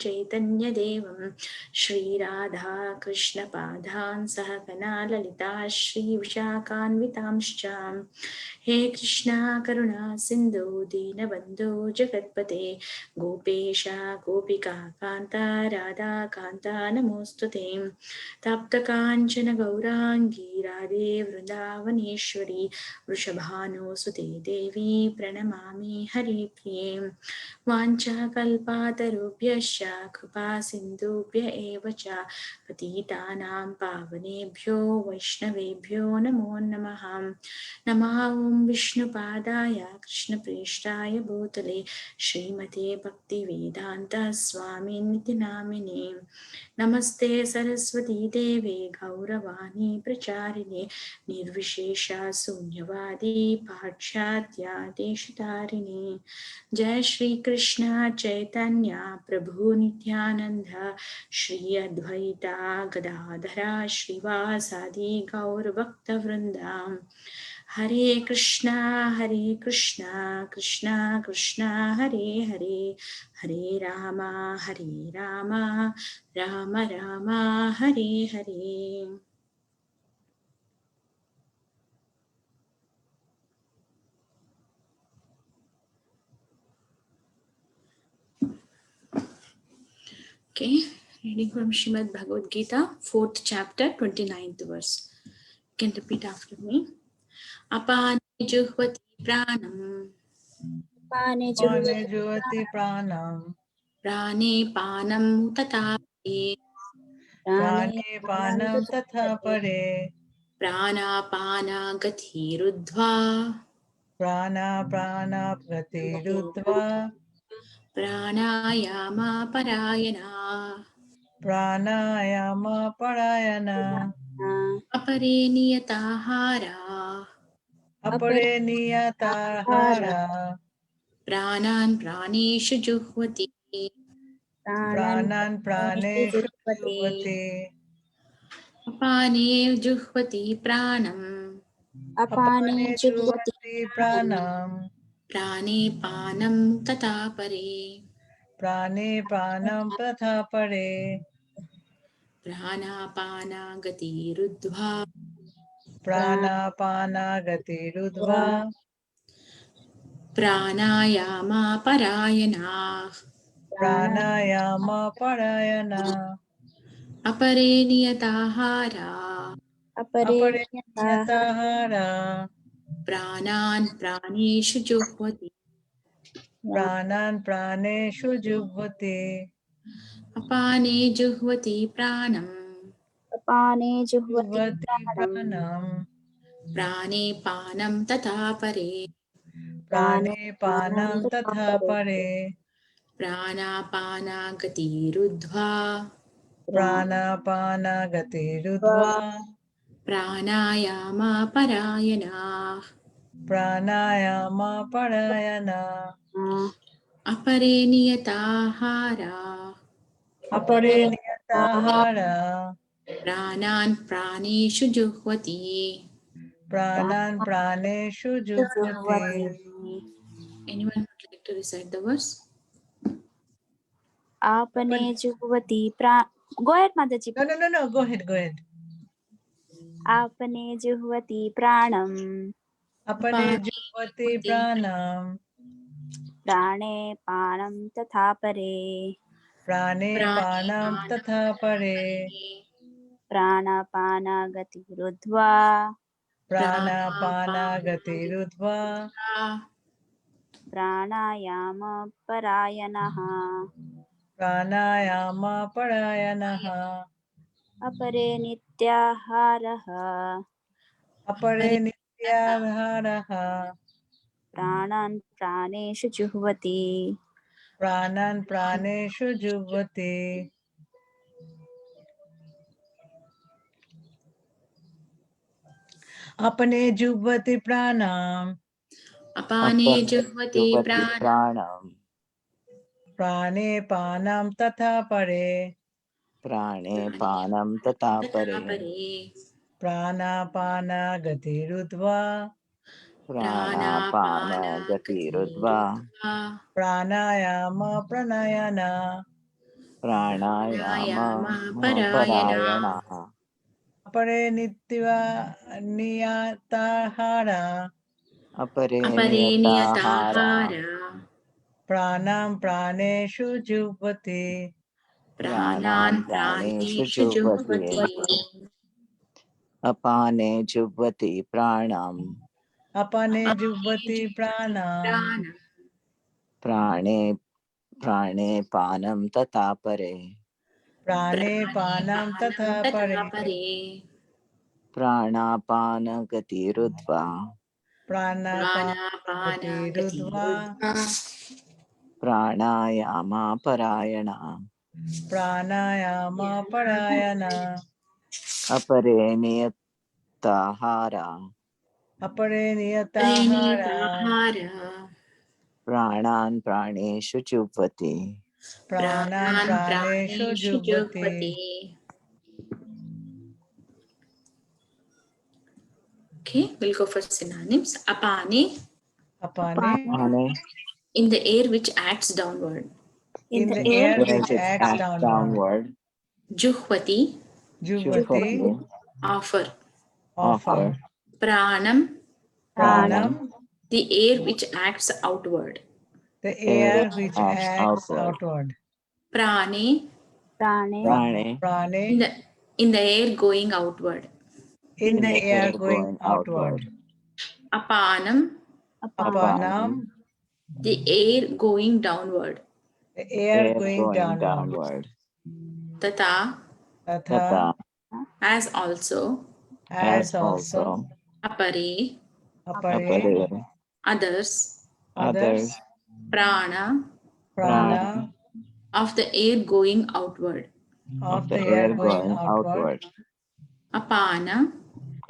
चैतन्यदेवं श्रीराधा कृष्णपादान् सहगना ललिता श्रीविशाखान्वितांश्च। हे कृष्णा करुणा सिन्धु दीनबन्धो जगत्पते गोपेश गोपिका कान्ता राधाकान्ता नमोऽस्तुते। तप्तकाञ्चन गौराङ्गी राधे वृन्दावनेश्वरी वृषभानुसुते देवी प्रणमामि हरिप्रिये। वाञ्छाकल्पातरुभ्यश्च कृपा सिन्धुभ्य एव च पतितानां पावनेभ्यो वैष्णवेभ्यो नमो नमः। नमः ॐ विष्णुपादाय कृष्णप्रेष्ठाय भूतले श्रीमते भक्तिवेदान्त स्वामिनिति नामिने। नमस्ते सरस्वती देवे गौरवाणी प्रचारिणे निर्विशेष शून्यवादी पाश्चात्य देशतारिणे। जय श्री कृष्ण चैतन्य प्रभु नित्यानंद श्री अद्वैता गदाधरा श्रीवासादि गौर भक्त वृंदा। हरे Krishna Krishna Krishna Hare Hare Hare Ram Ram Ram Hare Hare. Okay, reading from Srimad Bhagavad Gita, 4th chapter, 29th verse. You can repeat after me. Apane juhvati pranam, पाने पाने जुह्वति जुहति प्राणं prane panam tatapare, प्राणे प्राणे पानं पानं तथा तथापरे परे pranapana gatiruddhva, प्राणाप्राणाप्गतिरुद्ध्वा pranayama parayana, प्राणायामपरायण apare niyatahara, अपरे अपरिहार नियताहारा pranan praneshu juhvati, प्राणन् प्राणान् प्राणेषु प्राणेषु जुह्वति जुह्वति अपाने जुह्वति प्राणम् अपाने अपाने जुह्वति जुह्वति प्राणं प्राणे पानं तथा परे प्राणे प्राणं तथा परे प्राणापानागतिरुद्ध्वा प्राणापानागतिरुद्ध्वा प्राणायामापरायणाः प्राणायामपरायण अपरे नियताहारा अपरे अपरे नियताः नियताहारा प्राणान् प्राणेषु जुह्वति प्राणान् प्राणेषु जुह्वति अपाने जुह्वति प्राणम् अपाने जुह्वति जुह्वति प्राणम् प्राणं प्राणे पानं तथा परे प्राणे प्राणे पानं पानं तथा तथा परे परे प्राणापानागतिरुद्ध्वा प्राणापानगतिरुद्ध्वा प्राणायामापरायणाः प्राणायामपरायण अपरे नियताहारा अपरे अपरे नियताहारा प्राणान् प्राणेषु जुह्वति प्राणान् प्राणेषु जुह्वति जुह्वति Anyone would like to recite the verse? आपने जुह्वति गो अहेड माताजी No, go ahead. आपने जुह्वति प्राणम् अपने जुह्वति प्राणं प्राणे पानं तथा परे प्राणे पानं तथा परे प्राणापानागतिरुद्ध्वा प्राणापानगतिरुद्ध्वा प्राणायामपरायणः प्राणायामपरायणः अपरे नित्याहारः अपरे नित्याहारः प्राणान् प्राणेषु जुह्वति प्राणान् प्राणेषु जुह्वति अपने जुह्वति प्राणं अपाने जुह्वति प्राणम् प्राणे पानं तथा परे प्राणे पानं तथा परे प्राणापानगतिरुद्ध्वा प्राणापानगतिरुद्ध्वा प्राणायामप्राणायण प्राणायामपरायणाः अपरे नित्या नियताहारा अपरे अपरे नियताहारा नियताहारा प्राणां प्राणेषु जुह्वति प्राणान् प्राणेषु जुह्वति अपाने जुह्वति प्राणम् अपने जुह्वति प्राणां प्राणे प्राणे पानं तथा परे प्राणे पानं तथा परे प्राणापानगतिरुद्ध्वा प्राणापानगतिरुद्ध्वा प्राणायामपरायणा प्राणायामपरायणा अपरे नियताहारा अपरे नियताहारा प्राणान् प्राणेषु जुह्वति प्राणान् प्राणेषु जुह्वति Okay, we'll go for synonyms. Apane, अपने Apane, in the air which acts downward. in the air which which acts downward Juhvati, जुह्वति offer. offer Pranam, pranam the air which acts outward. the air which acts outward Prane, प्राणे prane in the air going outward. in the air going outward Apanam, apanam the air going downward. the air going downward Tata, tatha as also. as also Apare, apare others. others Prana, prana of the air going outward. of the air going outward Apana,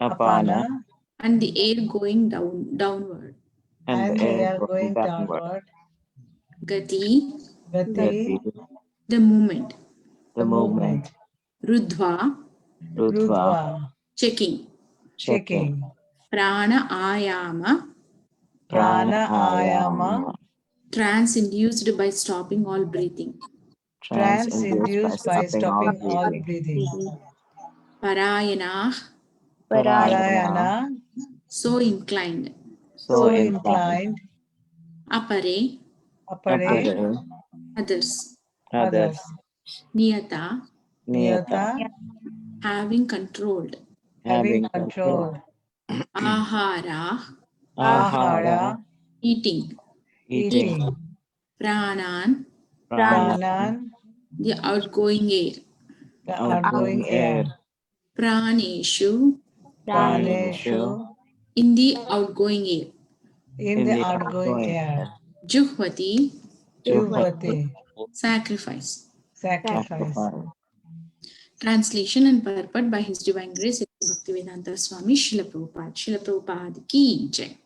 apana and the air going downward. and the air going downward Gati, gati the movement. the movement Rudhva, rudva checking. checking Prana ayama, prana ayama trance induced by stopping all breathing. trance induced by stopping all breathing Parayana, parayana so inclined. so inclined Apare, apare others. others Niyata, niyata having controlled. having control Ahara, ahara eating. eating Pranan, pranan the outgoing air. the outgoing air Praneshu, praneshu in the outgoing air. in the outgoing air Juhvati, juhvati sacrifice. sacrifice Translation and purport by His Divine Grace Bhaktivedanta Swami Srila Prabhupada. Srila Prabhupada ki jai.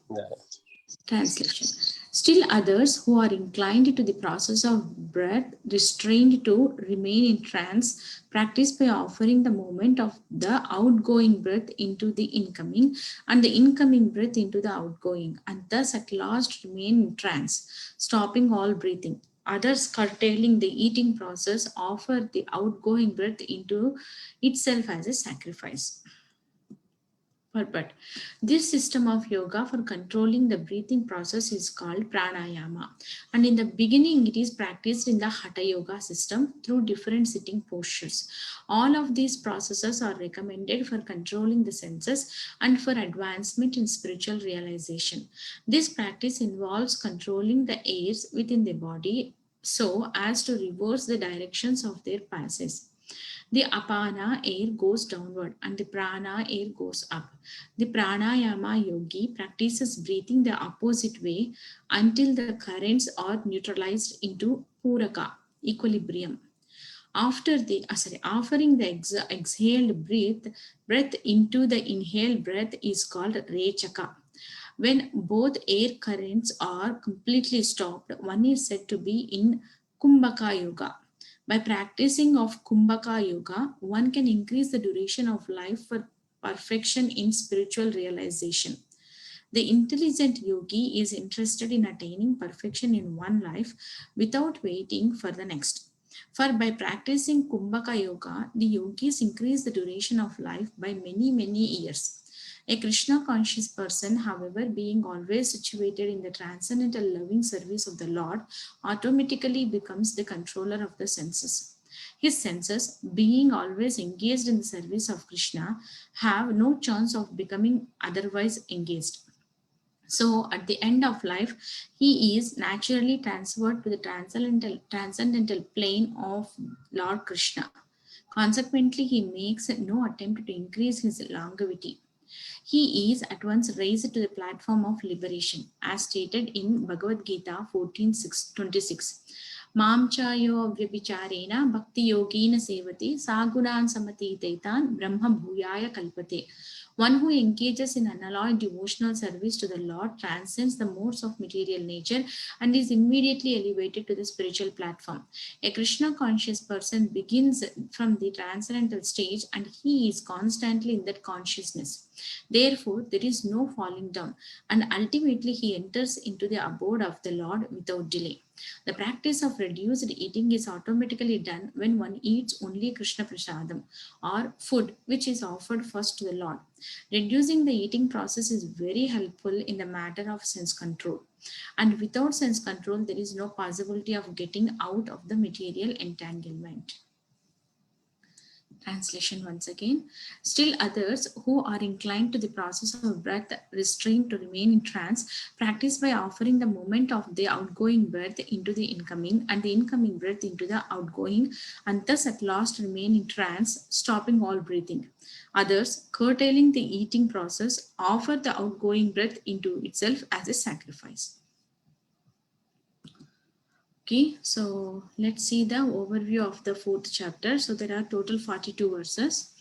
Translation. Still others who are inclined to the process of breath, restrained to remain in trance, practice by offering the movement of the outgoing breath into the incoming and the incoming breath into the outgoing, and thus at last remain in trance, stopping all breathing. Others, curtailing the eating process, offer the outgoing breath into itself as a sacrifice. But this system of yoga for controlling the breathing process is called pranayama, and in the beginning it is practiced in the hatha yoga system through different sitting postures. All of these processes are recommended for controlling the senses and for advancement in spiritual realization. This practice involves controlling the airs within the body so as to reverse the directions of their passage. The apana air goes downward and the prana air goes up. The pranayama yogi practices breathing the opposite way until the currents are neutralized into puraka, equilibrium. Offering the exhaled breath into the inhaled breath is called rechaka. When both air currents are completely stopped, one is said to be in kumbhaka yoga. By practicing of Kumbhaka Yoga, one can increase the duration of life for perfection in spiritual realization. The intelligent yogi is interested in attaining perfection in one life without waiting for the next. For by practicing Kumbhaka Yoga, the yogis increase the duration of life by many, many years. A Krishna conscious person, however, being always situated in the transcendental loving service of the Lord, automatically becomes the controller of the senses. His senses, being always engaged in the service of Krishna, have no chance of becoming otherwise engaged. So at the end of life, he is naturally transferred to the transcendental plane of Lord Krishna. Consequently, he makes no attempt to increase his longevity. He is at once raised to the platform of liberation, as stated in Bhagavad Gita 14:26. Mam chayo vyabicharena bhakti yogina sevati sagunan samati taitan brahma bhuyaya kalpate. One who engages in unalloyed devotional service to the Lord transcends the modes of material nature and is immediately elevated to the spiritual platform. A Krishna conscious person begins from the transcendental stage and he is constantly in that consciousness. Therefore, there is no falling down, and ultimately he enters into the abode of the Lord without delay. The practice of reduced eating is automatically done when one eats only Krishna Prasadam, or food which is offered first to the Lord. Reducing the eating process is very helpful in the matter of sense control. And without sense control, there is no possibility of getting out of the material entanglement. Translation once again. Still others who are inclined to the process of breath restraint to remain in trance practice by offering the movement of the outgoing breath into the incoming and the incoming breath into the outgoing, and thus at last remain in trance, stopping all breathing. Others, curtailing the eating process, offer the outgoing breath into itself as a sacrifice. Okay, so let's see the overview of the 4th chapter. So there are total 42 verses.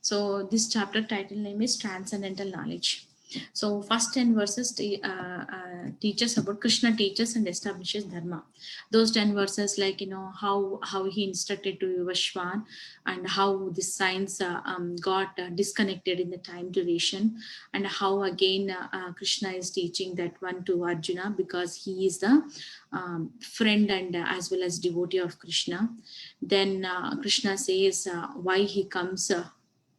So this chapter title name is Transcendental Knowledge. So first 10 verses teaches about Krishna teaches and establishes dharma. Those 10 verses, like, you know, how he instructed to Vashwan and how the signs got disconnected in the time duration, and how again Krishna is teaching that one to Arjuna because he is the friend and as well as devotee of Krishna. Then Krishna says why he comes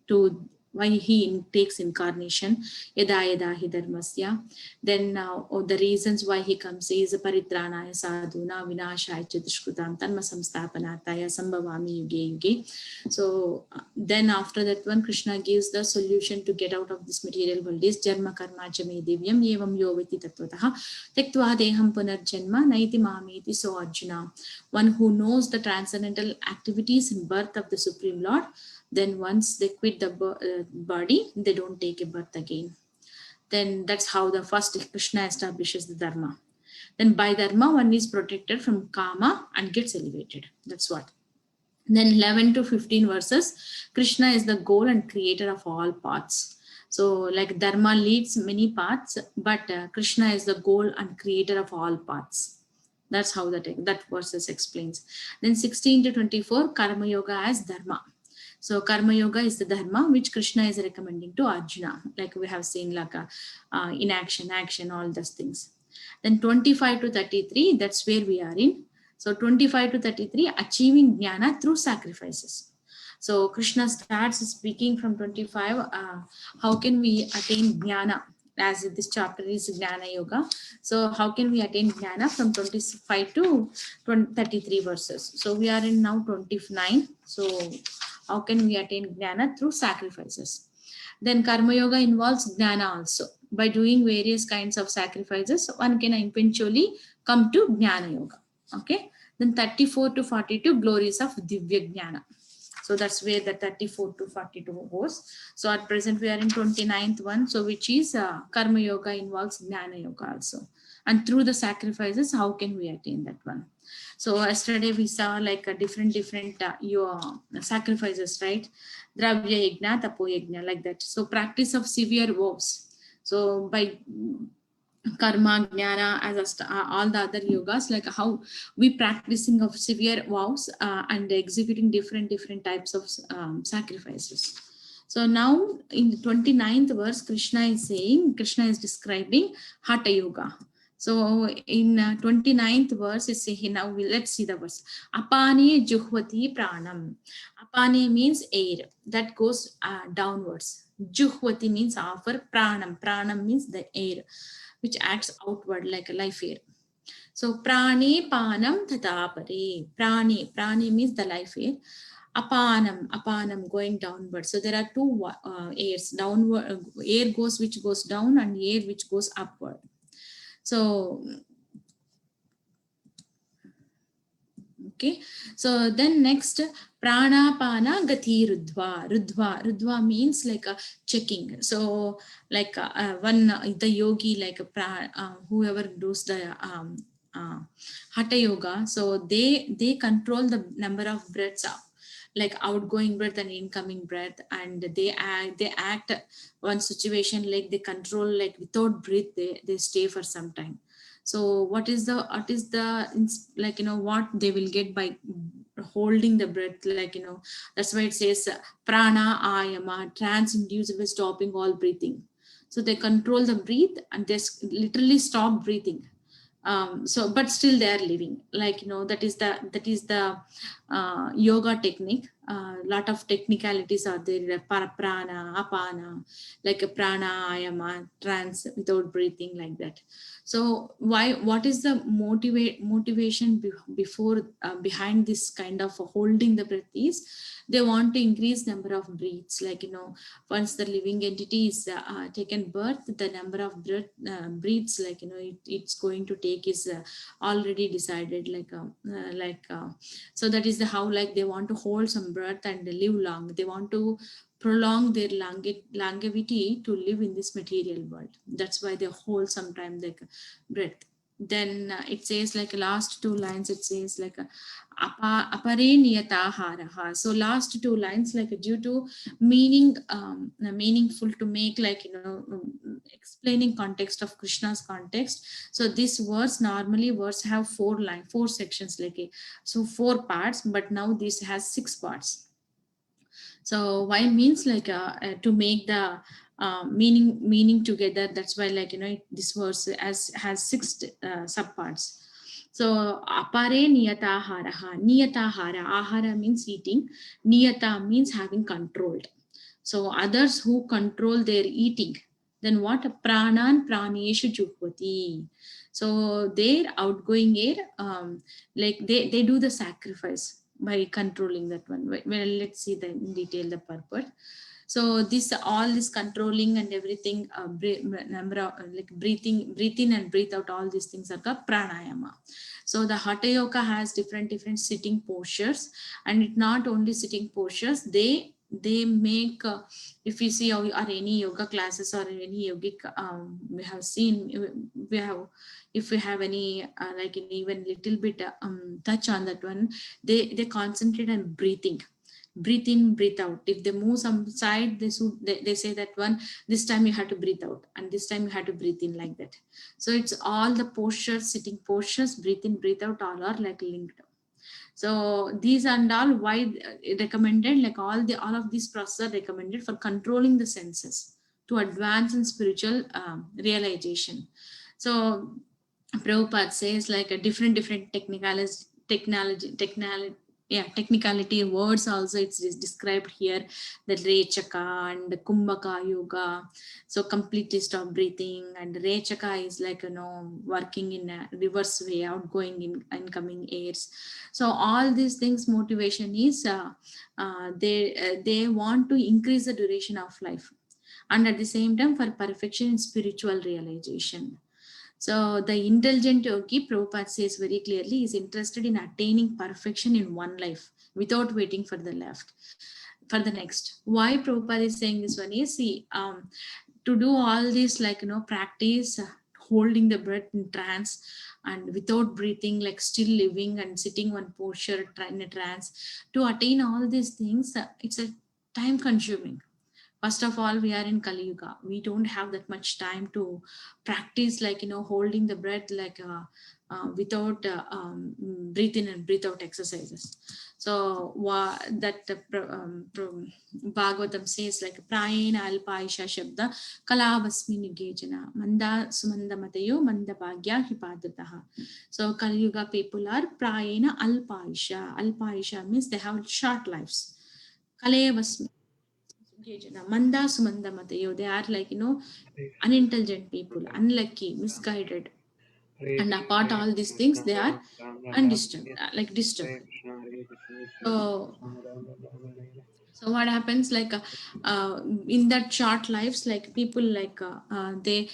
to why he takes incarnation, yada yada hi dharmasya. Then the reasons why he comes is paritranaya sadhuna vinashaya dushkrutam tanma samstapanartaya sambhavami yuge yuge. So then after that one, Krishna gives the solution to get out of this material world is janma karma cha me divyam evam yovati tattvataha tektva deham punarjanma naiti mameti. So Arjuna, one who knows the transcendental activities in birth of the Supreme Lord, then once they quit the body, they don't take a birth again. Then that's how the first Krishna establishes the dharma. Then by dharma, one is protected from karma and gets elevated. That's what. Then 11 to 15 verses, Krishna is the goal and creator of all paths. So like dharma leads many paths, but Krishna is the goal and creator of all paths. That's how that verses explains. Then 16 to 24, karma yoga as dharma. So karma yoga is the dharma which Krishna is recommending to Arjuna, like we have seen, like inaction, action, all those things. Then 25 to 33, that's where we are in. So 25 to 33, achieving jnana through sacrifices. So Krishna starts speaking from 25, how can we attain jnana? As this chapter is Jnana Yoga. So how can we attain jnana from 25 to 33 verses? So we are in now 29. So how can we attain jnana? Through sacrifices. Then karma yoga involves jnana also. By doing various kinds of sacrifices, one can eventually come to jnana yoga. Okay. Then 34 to 42, glories of divya jnana. So that's where the 34 to 42 goes. So at present we are in 29th one. So which is karma yoga involves jnana yoga also. And through the sacrifices, how can we attain that one? So yesterday we saw like a different your sacrifices, right? Dravya yajna, tapo yajna, like that. So practice of severe vows. So by karma, jnana, as all the other yogas, like how we practicing of severe vows and executing different types of sacrifices. So now in the 29th verse, Krishna is describing Hatha Yoga. So in 29th verse, it's saying, now let's see the verse. Apane juhvati pranam. Apane means air that goes downwards. Juhvati means offer. Pranam. Pranam means the air which acts outward like a life air. So prani panam tatapare. Prani means the life air. Apanam going downward. So there are two airs. Downward air goes which goes down and air which goes upward. So okay, so then next prana pana gati rudva means like a checking. So like one the yogi, like a whoever does the hatha yoga, so they control the number of breaths up, like outgoing breath and incoming breath, and they act one situation like they control, like without breath they stay for some time. So what is the like, what they will get by holding the breath, like, that's why it says prana ayama, trance induced by stopping all breathing. So they control the breath and they literally stop breathing. So but still they are living, like, that is the yoga technique. Lot of technicalities are there, prana, apana, like a prana, ayama, trance without breathing, like that. So what is the motivation before behind this kind of holding the breath is they want to increase number of breaths, like, once the living entity is taken birth, the number of breaths, like, it's going to take is already decided, so that is the how, like, they want to hold some breath and live long. They want to prolong their longevity to live in this material world. That's why they hold some time like breath. Then it says, like, last two lines, it says like apare niyataharaha. So last two lines, like, due to meaningful to make, like, explaining context of Krishna's context. So this verse, normally verse have four sections, like, so 4 parts, but now this has 6 parts. So why means, like, to make the meaning together. That's why, like, this verse has 6 subparts. So apare niyataharaha. Niyatahara, ahara means eating, niyata means having controlled. So others who control their eating, then what? Pranan praneshu juhvati. So their outgoing air, like they do the sacrifice by controlling that one. Well, let's see the in detail the purport. So this all this controlling and everything, number of, like, breathe in and breathe out, all these things are called pranayama. So the hatha yoga has different sitting postures, and it not only sitting postures, they make if you see or any yoga classes or any yogic, we have seen, if we have any like even little bit touch on that one, they concentrate on breathing. Breathe in, breathe out. If they move some side, they say that one, this time you have to breathe out and this time you have to breathe in, like that. So it's all the postures, sitting postures, breathe in, breathe out, all are like linked. So these and all why recommended, like all of these processes are recommended for controlling the senses to advance in spiritual realization. So Prabhupada says, like, a different technicality words also it's described here, the Rechaka and the Kumbhaka yoga. So completely stop breathing, and Rechaka is like, working in a reverse way, outgoing in incoming airs. So all these things motivation is they want to increase the duration of life, and at the same time for perfection in spiritual realization. So the intelligent yogi, Prabhupada says very clearly, is interested in attaining perfection in one life without waiting for the next. Why Prabhupada is saying this one is, see, to do all this, like, practice holding the breath in trance and without breathing, like still living and sitting one posture in a trance, to attain all these things, it's a time consuming. First of all, we are in Kali Yuga. We don't have that much time to practice, like, holding the breath, like without breathe in and breathe out exercises. So Bhagavatam says like prayena alpaisha shabda kalavasmi nigejana manda sumanda matayo manda bhagya hipadataha. So Kali Yuga people are prayena alpaisha. Alpaisha means they have short lives. Kalavasmi nigejana manda sumanda matayo, they are like unintelligent people, unlucky, misguided, and apart all these things they are undisturbed, like disturbed. So what happens like in that short lives, like people like they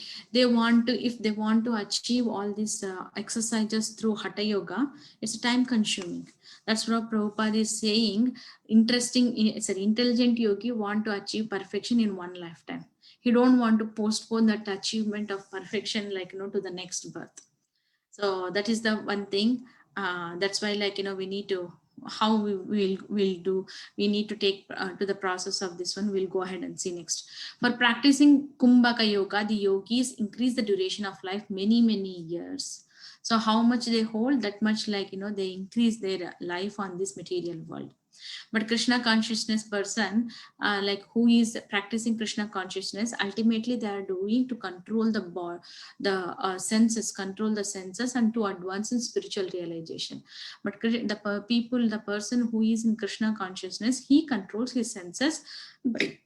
want to, if they want to achieve all these exercises through hatha yoga, it's time consuming. That's what Prabhupada is saying. It's an intelligent yogi want to achieve perfection in one lifetime. He don't want to postpone that achievement of perfection like to the next birth. So that is the one thing. That's why like we need to, how we will do, we need to take to the process of this one. We'll go ahead and see next. For practicing Kumbhaka yoga, the yogis increase the duration of life many years. So how much they hold, that much like they increase their life on this material world. But Krishna consciousness person, like who is practicing Krishna consciousness, ultimately they are doing to control the senses, control the senses, and to advance in spiritual realization. But the person who is in Krishna consciousness, he controls his senses by,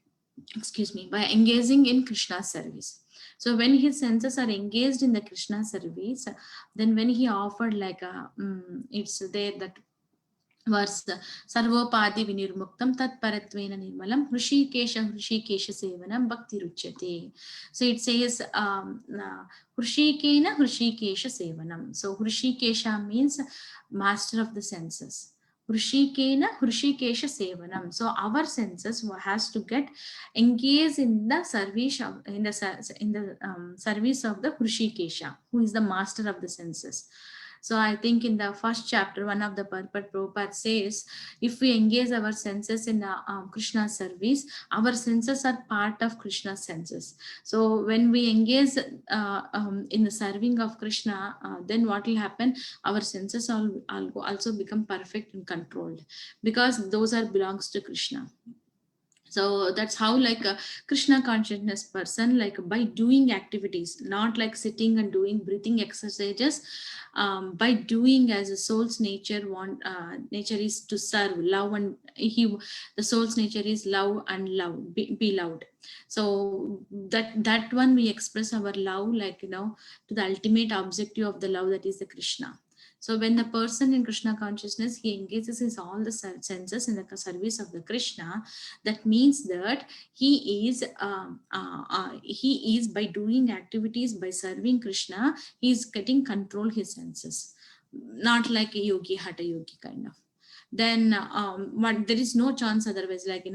by engaging in Krishna service. So when his senses are engaged in the Krishna service, then when he offered like a, it's there that verse sarvopadi vinirmuktam tat paratvena nirmalam hrishikesha sevanam bhakti ruchyate. So it says hrishikena hrishikesha sevanam. So hrishikesha means master of the senses. Hrishikena hrishikesha sevanam. So our senses has to get engaged in the service of service of the Hrishikesha, who is the master of the senses. So I think in the first chapter, one of the Purport Prabhupada says, if we engage our senses in Krishna service, our senses are part of Krishna's senses. So when we engage in the serving of Krishna, then what will happen? Our senses also become perfect and controlled, because those are belongs to Krishna. So that's how like a Krishna consciousness person, like by doing activities, not like sitting and doing breathing exercises, by doing as a soul's nature nature is to serve, love, and the soul's nature is love and love, be loved. So that one we express our love like to the ultimate objective of the love, that is the Krishna. So when the person in Krishna consciousness, he engages his all the senses in the service of the Krishna, that means that he is by doing activities, by serving Krishna, he is getting control his senses, not like a yogi, hatha yogi kind of. Then there is no chance otherwise, like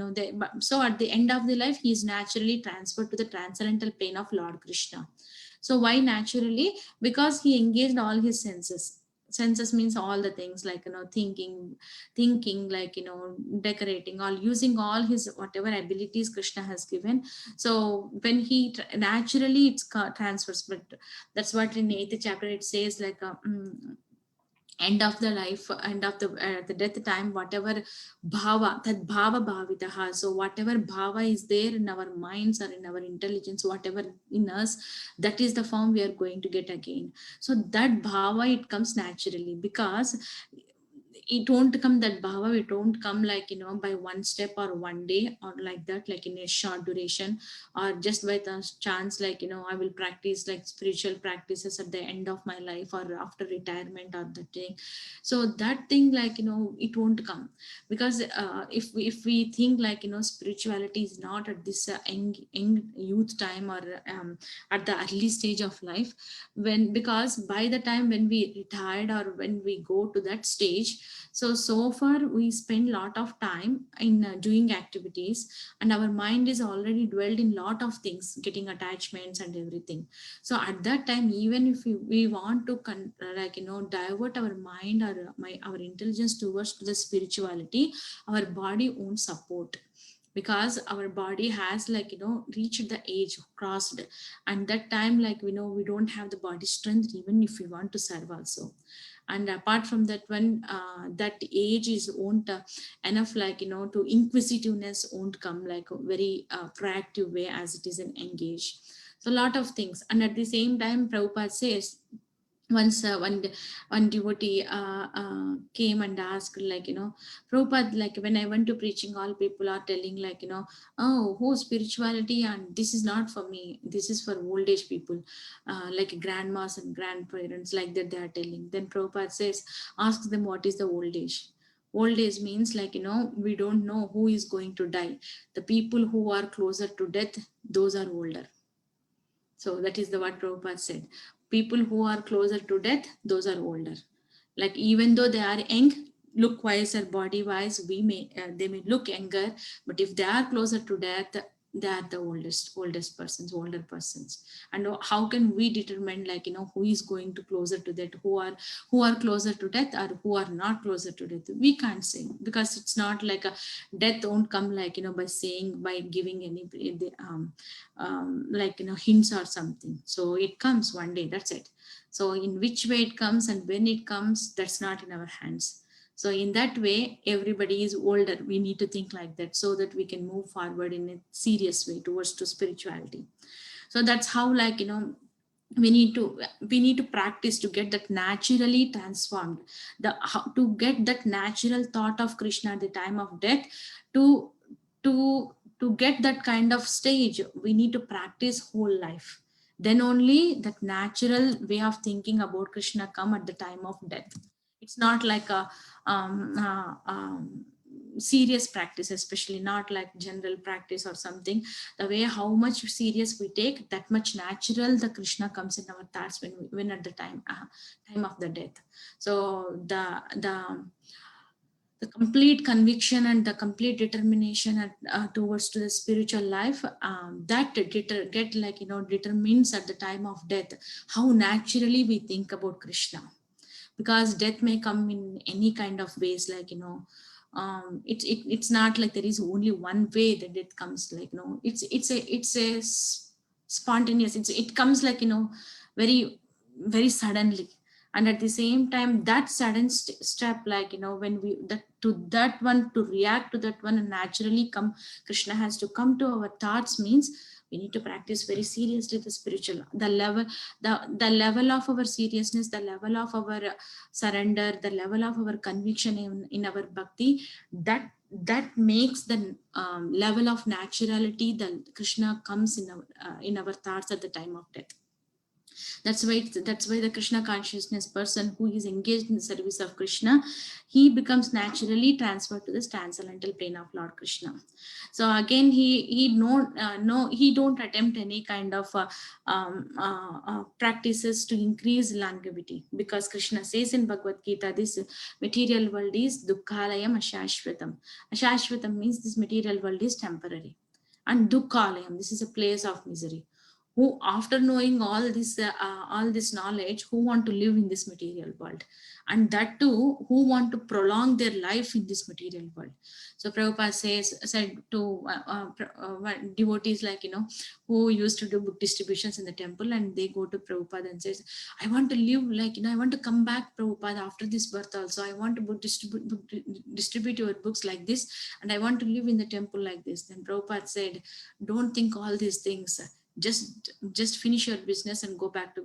so at the end of the life, he is naturally transferred to the transcendental plane of Lord Krishna. So why naturally? Because he engaged all his senses. Senses means all the things like thinking, like decorating, all using all his whatever abilities Krishna has given. So when he naturally it's transfers. But that's what in 8th chapter it says like end of the life, end of the death time, whatever bhava, that bhava bhavitaha. So whatever bhava is there in our minds or in our intelligence, whatever in us, that is the form we are going to get again. So that bhava, it comes naturally, because it won't come, that bhava, it won't come like by one step or one day or like that, like in a short duration, or just by the chance like I will practice like spiritual practices at the end of my life or after retirement or that thing. So that thing like it won't come, because if we think like spirituality is not at this young youth time or at the early stage of life, because by the time when we retired or when we go to that stage, so far we spend a lot of time in doing activities, and our mind is already dwelled in lot of things, getting attachments and everything. So at that time, even if we want to divert our mind or our intelligence towards the spirituality, our body won't support. because our body has reached the age crossed, and that time we don't have the body strength even if we want to serve also. And apart from that one, that age is won't enough to inquisitiveness won't come like a very proactive way as it is an engage. So a lot of things. And at the same time Prabhupada says, once one devotee came and asked Prabhupada, when I went to preaching, all people are telling oh spirituality, and this is not for me, this is for old age people, like grandmas and grandparents, like that they are telling. Then Prabhupada says, ask them what is the old age. Old age means we don't know who is going to die. The people who are closer to death, those are older. So that is the what Prabhupada said. People who are closer to death, those are older. Like even though they are young, look wise or body wise, they may look younger, but if they are closer to death, they are the older persons. And how can we determine who is going to closer to that, who are closer to death or who are not closer to death? We can't say, because it's not like a death won't come by saying, by giving any hints or something. So it comes one day, that's it. So in which way it comes and when it comes, that's not in our hands. So in that way, everybody is older. We need to think like that so that we can move forward in a serious way towards to spirituality. So that's how we need to practice to get that naturally transformed, to get that natural thought of Krishna at the time of death. To get that kind of stage, we need to practice whole life. Then only that natural way of thinking about Krishna come at the time of death. It's not like a serious practice, especially not like general practice or something. The way how much serious we take, that much natural the Krishna comes in our thoughts when at the time of the death. So the complete conviction and the complete determination towards to the spiritual life, that determines at the time of death how naturally we think about Krishna. Because death may come in any kind of ways, it's not like there is only one way that death comes, it's a spontaneous, it comes very very suddenly. And at the same time, that sudden step, when we that one to react to that one and naturally come, Krishna has to come to our thoughts, means we need to practice very seriously the spiritual, the level of our seriousness, the level of our surrender, the level of our conviction in our bhakti, that makes the level of naturality that Krishna comes in our thoughts at the time of death. That's why the Krishna consciousness person who is engaged in the service of Krishna, he becomes naturally transferred to the transcendental plane of Lord Krishna. So again, he don't attempt any kind of practices to increase longevity, because Krishna says in Bhagavad Gita, this material world is dukkhalayam ashashvatam. Ashashvatam means this material world is temporary, and dukkhalayam, this is a place of misery. Who, after knowing all this knowledge, who want to live in this material world, and that too who want to prolong their life in this material world. So Prabhupada said to devotees who used to do book distributions in the temple, and they go to Prabhupada and says, I want to live I want to come back, Prabhupada, after this birth also. I want to distribute your books like this, and I want to live in the temple like this. Then Prabhupada said, don't think all these things. Just finish your business and go back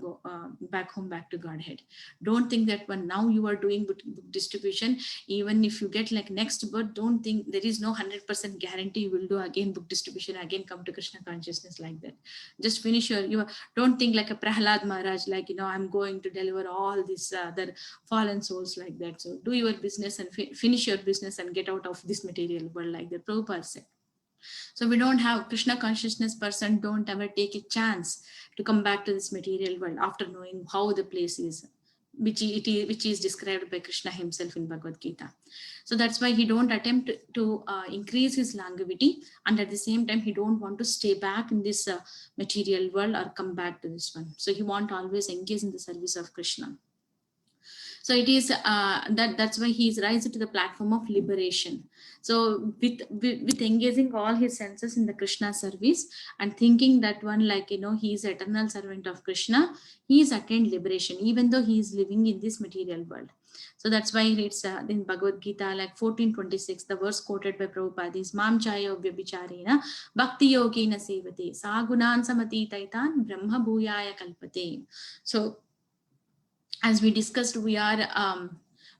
home, back to Godhead. Don't think that when now you are doing book distribution, even if you get next birth, don't think there is no 100% guarantee you will do again book distribution, again come to Krishna consciousness like that. Just finish your don't think like a Prahlad Maharaj, I'm going to deliver all these other fallen souls like that. So do your business and finish your business and get out of this material world, like that Prabhupada said. So we don't have Krishna consciousness person, don't ever take a chance to come back to this material world after knowing how the place is, which is described by Krishna himself in Bhagavad Gita. So that's why he don't attempt to increase his longevity, and at the same time he don't want to stay back in this material world or come back to this one. So he want always engage in the service of Krishna. So it is that's why he is rising to the platform of liberation. So with engaging all his senses in the Krishna service and thinking that one, like, he is eternal servant of Krishna, he is attained liberation, even though he is living in this material world. So that's why he reads in Bhagavad Gita, like 14:26, the verse quoted by Prabhupada is Mam Chayo Vyabhicharena Bhakti Yogena Sevate Sagunan Samati Taitan Brahma Bhuyaya Kalpate. So as we discussed, we are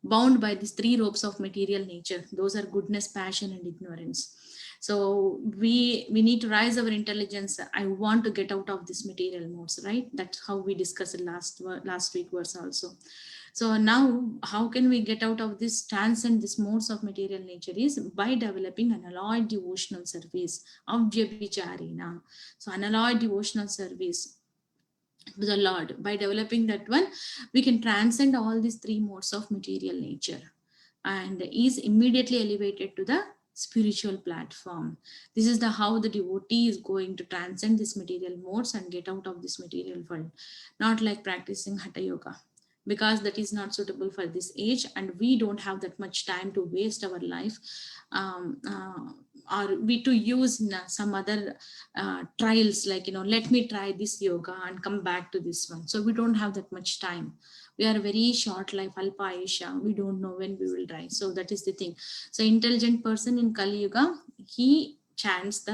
bound by these three ropes of material nature. Those are goodness, passion, and ignorance. So we need to rise our intelligence. I want to get out of this material modes, right? That's how we discussed last week verse also. So now, how can we get out of this, transcend this modes of material nature, is by developing unalloyed devotional service of Vyabhicharena. So unalloyed devotional service to the Lord. By developing that one, we can transcend all these three modes of material nature and is immediately elevated to the spiritual platform. This is the how the devotee is going to transcend this material modes and get out of this material world, not like practicing hatha yoga, because that is not suitable for this age, and we don't have that much time to waste our life or we to use some other trials, like, let me try this yoga and come back to this one. So we don't have that much time. We are a very short life, alpa ayusha. We don't know when we will die. So that is the thing. So intelligent person in Kali Yuga, he chants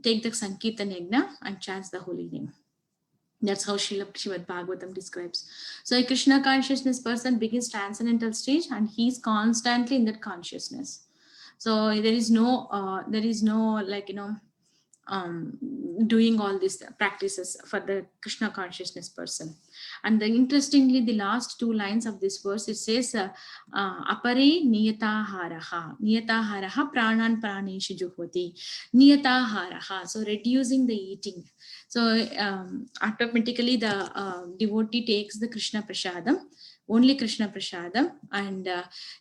take the Sankirtan Yagna and chants the holy name. That's how Srimad Bhagavatam describes. So a Krishna consciousness person begins transcendental stage, and he's constantly in that consciousness. So there is no like, doing all these practices for the Krishna consciousness person. And interestingly, the last two lines of this verse, it says, apare niyataharaha pranan praneshu juhvati niyataharaha. So reducing the eating. So automatically the devotee takes the Krishna prasadam, only Krishna prasadam, and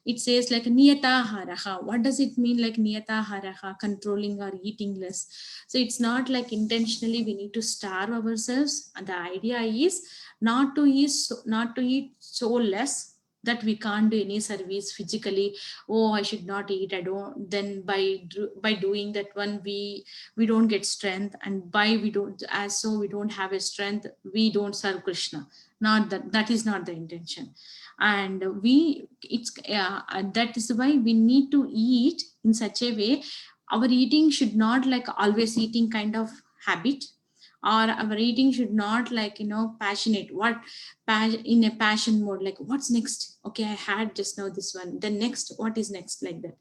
it says like niyataharaha. What does it mean, like niyataharaha, controlling or eating less? So it's not like intentionally we need to starve ourselves. And the idea is not to eat so less that we can't do any service physically. Oh, I should not eat. I don't. Then by doing that one, we don't get strength, and we don't have a strength, we don't serve Krishna. Not that is not the intention. And that is why we need to eat in such a way. Our eating should not like always eating kind of habit, or our eating should not like, passionate, in a passion mode, like what's next, okay, I had just now this one, then next, what is next, like that.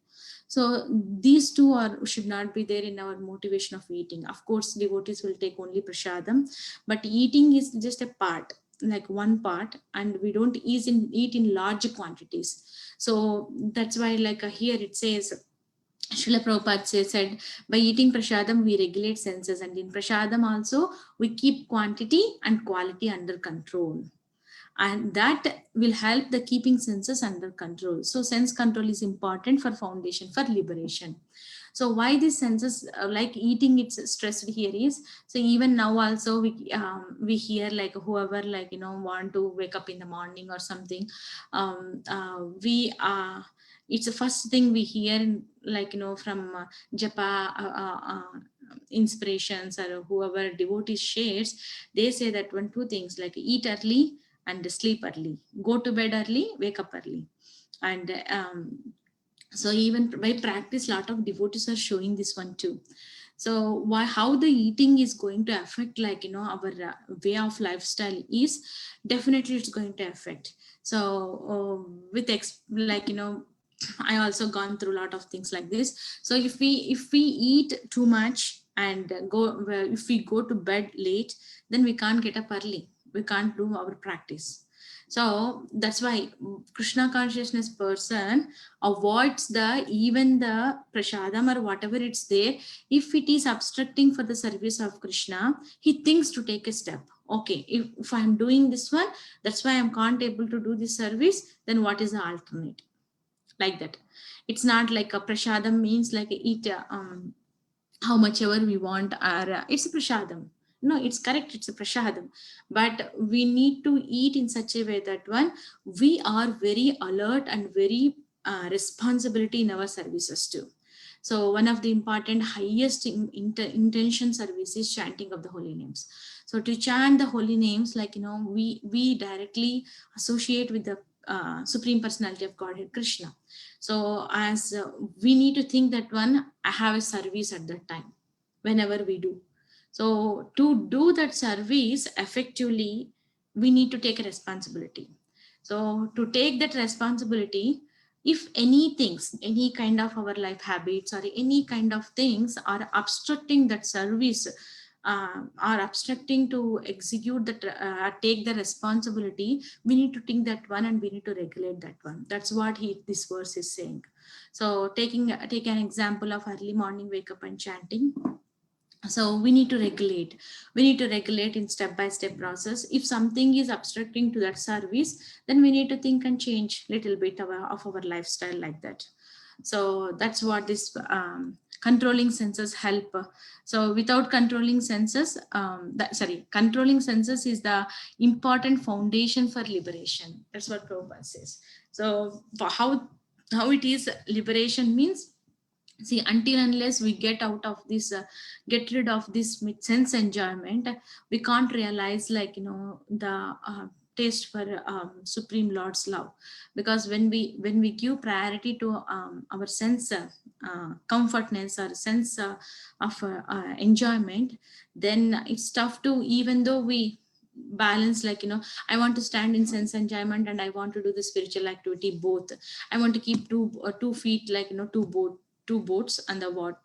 So these two should not be there in our motivation of eating. Of course, devotees will take only prasadam, but eating is just a part, like one part, and we don't eat in large quantities. So that's why, like here it says, Srila Prabhupada said, by eating prasadam, we regulate senses, and in prasadam also, we keep quantity and quality under control. And that will help the keeping senses under control. So sense control is important for foundation for liberation. So why these senses, like eating, it's stressed here is, so even now also we hear like whoever like, want to wake up in the morning or something, it's the first thing we hear, like, from japa inspirations, or whoever devotees shares, they say that two things, like eat early and sleep early, go to bed early, wake up early. And so even by practice, a lot of devotees are showing this one too. So how the eating is going to affect, like, our way of lifestyle is definitely it's going to affect. So I also gone through a lot of things like this. So if we eat too much and if we go to bed late, then we can't get up early, we can't do our practice. So that's why Krishna consciousness person avoids even the prasadam or whatever it's there. If it is obstructing for the service of Krishna, he thinks to take a step. Okay, if I'm doing this one, that's why I'm can't able to do this service, then what is the alternate? Like that. It's not like a prasadam means like eat how much ever we want, or it's a prasadam. No, it's correct, it's a prashadam, but we need to eat in such a way that we are very alert and very responsibility in our services too. So one of the important highest intention service is chanting of the holy names. So to chant the holy names, we directly associate with the Supreme Personality of Godhead, Krishna. So as we need to think that I have a service at that time, whenever we do. So to do that service effectively, we need to take a responsibility. So to take that responsibility, if any kind of our life habits or any kind of things are obstructing that service, are obstructing to execute that, take the responsibility, we need to think that and we need to regulate that one. That's what this verse is saying. So take an example of early morning wake up and chanting. So we need to regulate in step-by-step process. If something is obstructing to that service, then we need to think and change little bit of our lifestyle like that. So that's what this controlling senses help. So without controlling senses, controlling senses is the important foundation for liberation. That's what Prabhupada says. So for how it is liberation means, see, until unless we get out of this, get rid of this sense enjoyment, we can't realize the taste for Supreme Lord's love. Because when we give priority to our sense comfortness or sense of enjoyment, then it's tough to, even though we balance, I want to stand in sense enjoyment and I want to do the spiritual activity both. I want to keep two feet, two boats on the water,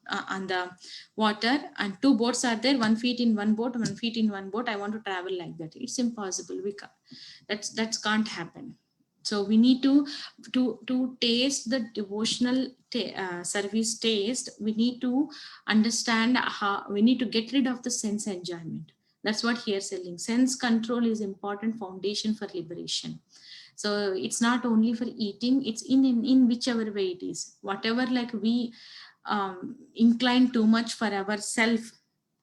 and two boats are there, 1 feet in one boat, 1 feet in one boat. I want to travel like that. It's impossible. We can't. That can't happen. So we need to taste the devotional service taste. We need to understand how we need to get rid of the sense enjoyment. That's what here selling. Sense control is important foundation for liberation. So it's not only for eating, it's in whichever way it is. Whatever we incline too much for ourself,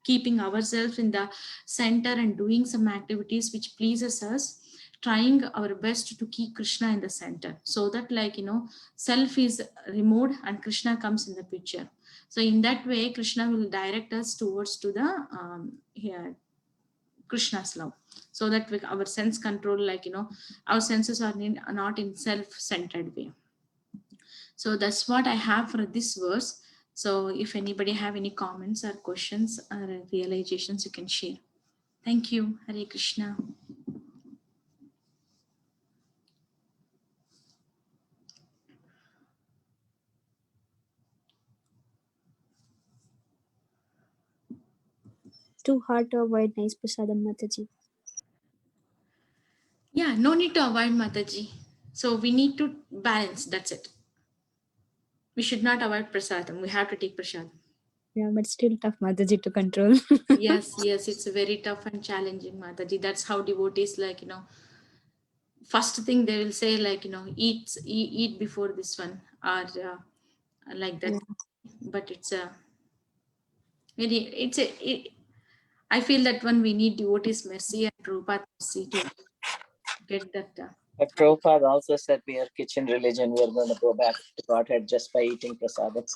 keeping ourselves in the center and doing some activities which pleases us, trying our best to keep Krishna in the center, so that self is removed and Krishna comes in the picture. So in that way, Krishna will direct us towards to the Krishna's love, so that with our sense control, our senses are not in self-centered way. So that's what I have for this verse. So if anybody have any comments or questions or realizations, you can share. Thank you. Hare Krishna. Too hard to avoid nice prasadam, Mataji. Yeah, no need to avoid, Mataji. So we need to balance. That's it. We should not avoid prasadam. We have to take prasadam. Yeah, but still tough, Mataji, to control. Yes, it's very tough and challenging, Mataji. That's how devotees, first thing they will say, eat before this one, or like that. Yeah. But I feel that we need devotees' mercy and Prabhupada mercy to get that. But Prabhupada also said we are kitchen religion. We are going to go back to Godhead just by eating prasadam.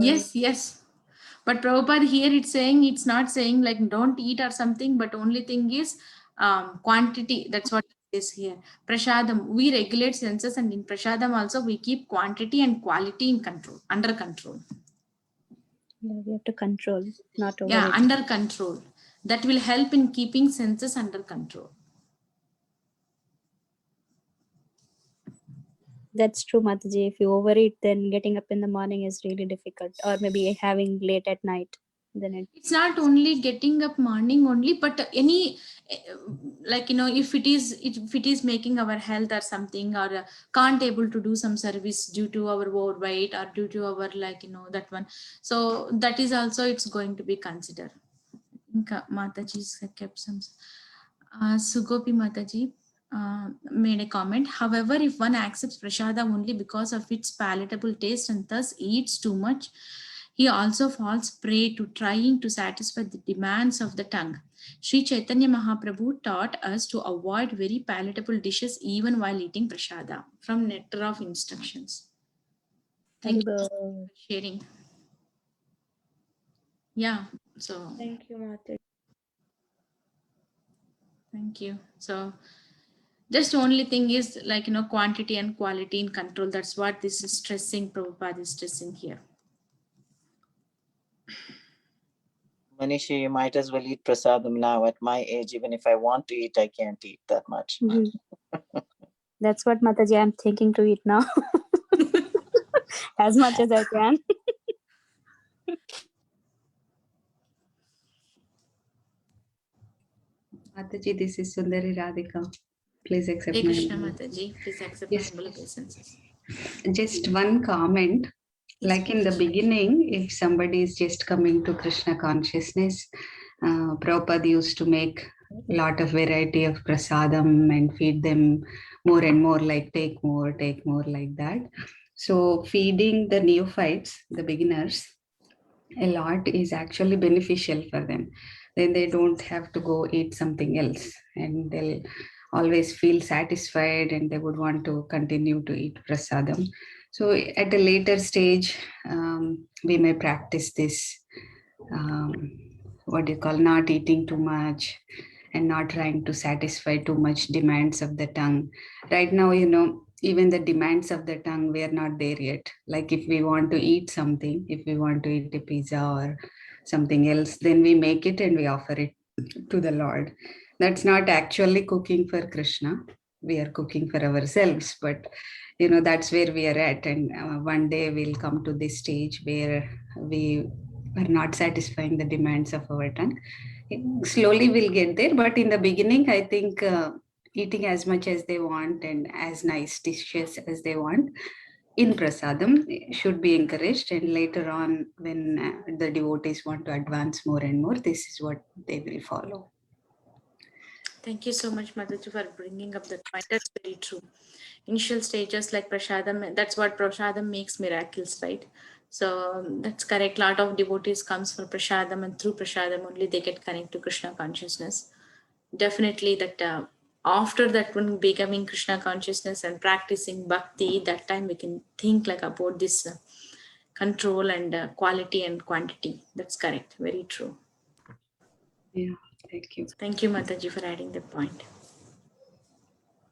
Yes. But Prabhupada here it's not saying don't eat or something, but only thing is quantity. That's what it is here. Prasadam, we regulate senses, and in prasadam also we keep quantity and quality under control. Yeah, we have to control, not over. Yeah, under control. That will help in keeping senses under control. That's true, Mataji. If you overeat, then getting up in the morning is really difficult, or maybe having late at night. Then it's not only getting up morning only, but any if it is making our health or something, or can't able to do some service due to our overweight or due to our that one. So that is also it's going to be considered. Mataji's kept some. Sugopi Mataji made a comment. However, if one accepts prasada only because of its palatable taste and thus eats too much, He also falls prey to trying to satisfy the demands of the tongue. Sri Chaitanya Mahaprabhu taught us to avoid very palatable dishes even while eating prasada from Nectar of Instructions. Thank you for sharing. Yeah, so Thank you, Mataji. thank you. So just only thing is like, quantity and quality in control. That's what this is stressing, Prabhupada is stressing here. Manishi, you might as well eat prasadam now. At my age, even if I want to eat, I can't eat that much. Mhm. That's what Mataji I'm thinking to eat now. As much as I can. Mataji, this is Sundari Radhika. Please accept Hare my Krishna humble- Mataji, please accept Yes. my humble obeisances. Just one comment. Like in the beginning, if somebody is just coming to Krishna consciousness, Prabhupada used to make a lot of variety of prasadam and feed them more and more, like take more like that. So feeding the neophytes, the beginners, a lot is actually beneficial for them. Then they don't have to go eat something else, and they'll always feel satisfied and they would want to continue to eat prasadam. So at a later stage, we may practice this, what do you call, not eating too much and not trying to satisfy too much demands of the tongue. Right now, even the demands of the tongue, we are not there yet. Like if we want to eat something, if we want to eat a pizza or something else, then we make it and we offer it to the Lord. That's not actually cooking for Krishna. We are cooking for ourselves, but that's where we are at. And one day we'll come to this stage where we are not satisfying the demands of our tongue. Slowly we'll get there, but in the beginning, I think eating as much as they want and as nice dishes as they want in prasadam should be encouraged. And later on, when the devotees want to advance more and more, this is what they will follow. Thank you so much, Mataji, for bringing up that point. That's very true. Initial stages like prasadam, that's what prasadam makes miracles, right? So that's correct. Lot of devotees comes for prasadam, and through prasadam only they get connected to Krishna consciousness. Definitely that after that, when becoming Krishna consciousness and practicing bhakti, that time we can think like about this control and quality and quantity. That's correct. Very true. Yeah, thank you. Thank you, Mataji, for adding that point.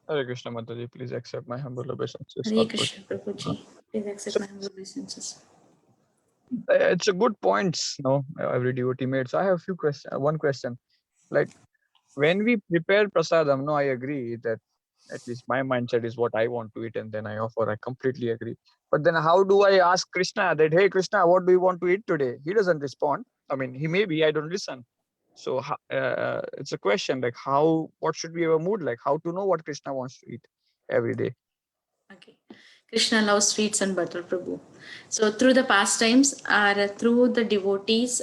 Hare Krishna Mataji, please accept my humble obeisances. Hare Krishna, Prabhuji. Please accept my humble obeisances. It's a good points, every devotee made. So I have a few questions. One question, like when we prepare prasadam, I agree that at least my mindset is what I want to eat and then I offer. I completely agree. But then how do I ask Krishna that, hey Krishna, what do you want to eat today? He doesn't respond. I mean, he maybe, I don't listen. So it's a question like what should be our mood like? How to know what Krishna wants to eat every day? Okay. Krishna loves sweets and butter, Prabhu. So through the pastimes, or through the devotees,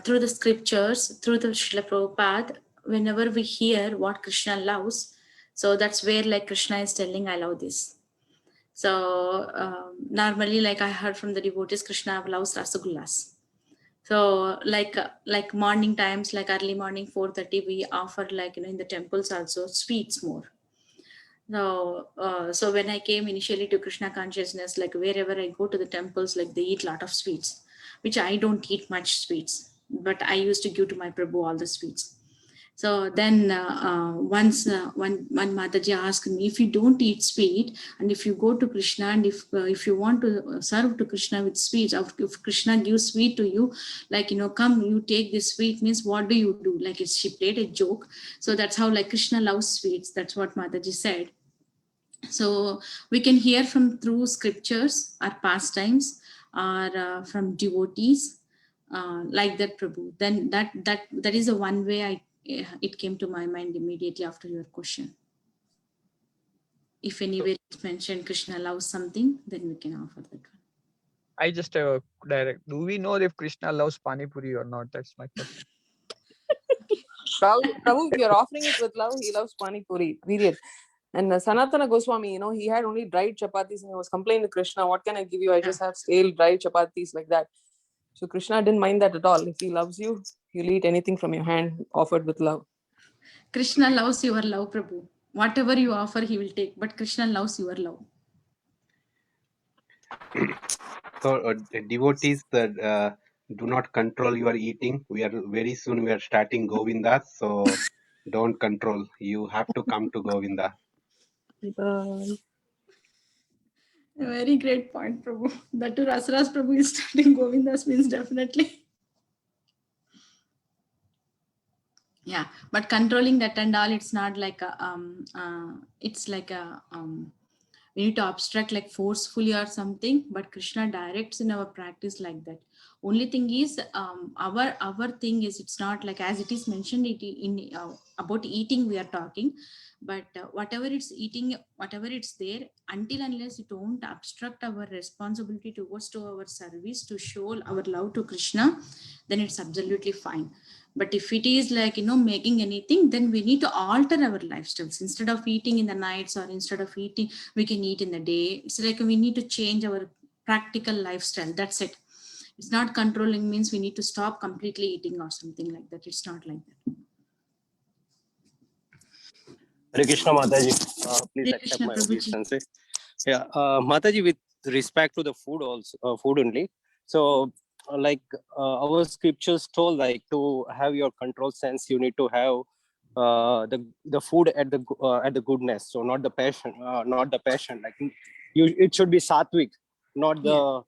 through the scriptures, through the Srila Prabhupada, whenever we hear what Krishna loves, so that's where like Krishna is telling, I love this. So normally, like I heard from the devotees, Krishna loves rasagullas. So like morning times, like early morning 4:30, we offer like in the temples also sweets more. So when I came initially to Krishna consciousness, like wherever I go to the temples, like they eat a lot of sweets, which I don't eat much sweets, but I used to give to my Prabhu all the sweets. So then once one Mataji asked me, if you don't eat sweet and if you go to Krishna and if you want to serve to Krishna with sweets, if Krishna gives sweet to you, like, come, you take this sweet, means what do you do? Like she played a joke. So that's how like Krishna loves sweets. That's what Mataji said. So we can hear from through scriptures or pastimes or from devotees like that, Prabhu. Then that is the one way it came to my mind immediately after your question. If anywhere it's mentioned Krishna loves something, then we can offer that one. I just have a direct. Do we know if Krishna loves Pani Puri or not? That's my question. Prabhu, if you're offering it with love, he loves Pani Puri. Period. And Sanatana Goswami, he had only dried chapatis and he was complaining to Krishna, what can I give you? I just have stale dried chapatis like that. So Krishna didn't mind that at all. If he loves you, he'll eat anything from your hand offered with love. Krishna loves your love, Prabhu. Whatever you offer, he will take. But Krishna loves your love. So devotees that do not control your eating. We are starting Govinda, so don't control. You have to come to Govinda. Bye. A very great point, Prabhu. That too, Rasras Prabhu is starting Govindas means definitely. Yeah, but controlling that and all, it's not like a it's like a we need to abstract like forcefully or something, but Krishna directs in our practice like that. Only thing is our thing is, it's not like as it is mentioned it in about eating we are talking, but whatever it's eating, whatever it's there, until unless you don't obstruct our responsibility towards to our service to show our love to Krishna, then it's absolutely fine. But if it is like, making anything, then we need to alter our lifestyles. Instead of eating in the nights, or instead of eating, we can eat in the day. It's like we need to change our practical lifestyle. That's it. It's not controlling means we need to stop completely eating or something like that. It's not like that. Hare Krishna Mataji, please Hare accept Krishna, my Prabhuji. obeisance. Yeah, Mataji, with respect to the food also, food only. So, our scriptures told, like to have your control sense, you need to have the food at the goodness. So not the passion, Like it should be sattvic, not the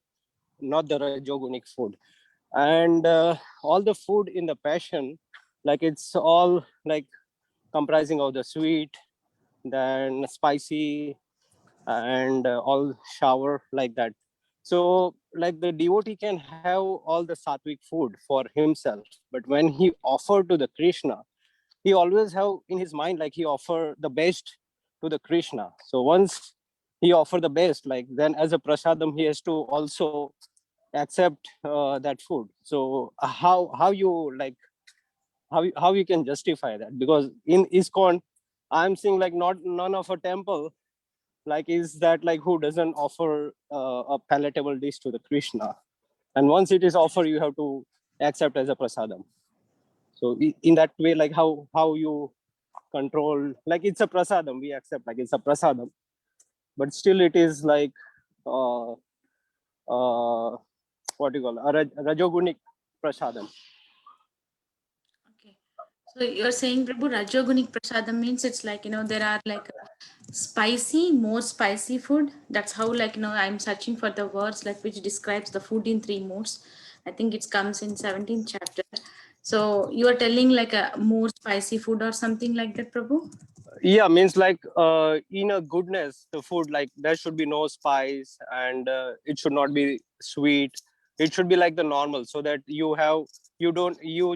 rajogunic food. And all the food in the passion, like it's all like comprising of the sweet, then spicy, and all shower like that. So like the devotee can have all the sattvic food for himself, but when he offer to the Krishna, he always have in his mind like he offer the best to the Krishna. So once he offer the best, like then as a prasadam he has to also accept that food. So how you like how you can justify that? Because in ISKCON I'm seeing like none of a temple like is that like who doesn't offer a palatable dish to the Krishna, and once it is offered you have to accept as a prasadam. So in that way, like how you control, like it's a prasadam, we accept like it's a prasadam, but still it is like what do you call a rajogunic prasadam. Okay. So you're saying, Prabhu, Rajogunic Prasadam means it's like, there are like more spicy food. That's how like, I'm searching for the words like which describes the food in 3 modes. I think it comes in 17th chapter. So you are telling like a more spicy food or something like that, Prabhu? Yeah, means like in a goodness, the food, like there should be no spice, and it should not be sweet. It should be like the normal, so that you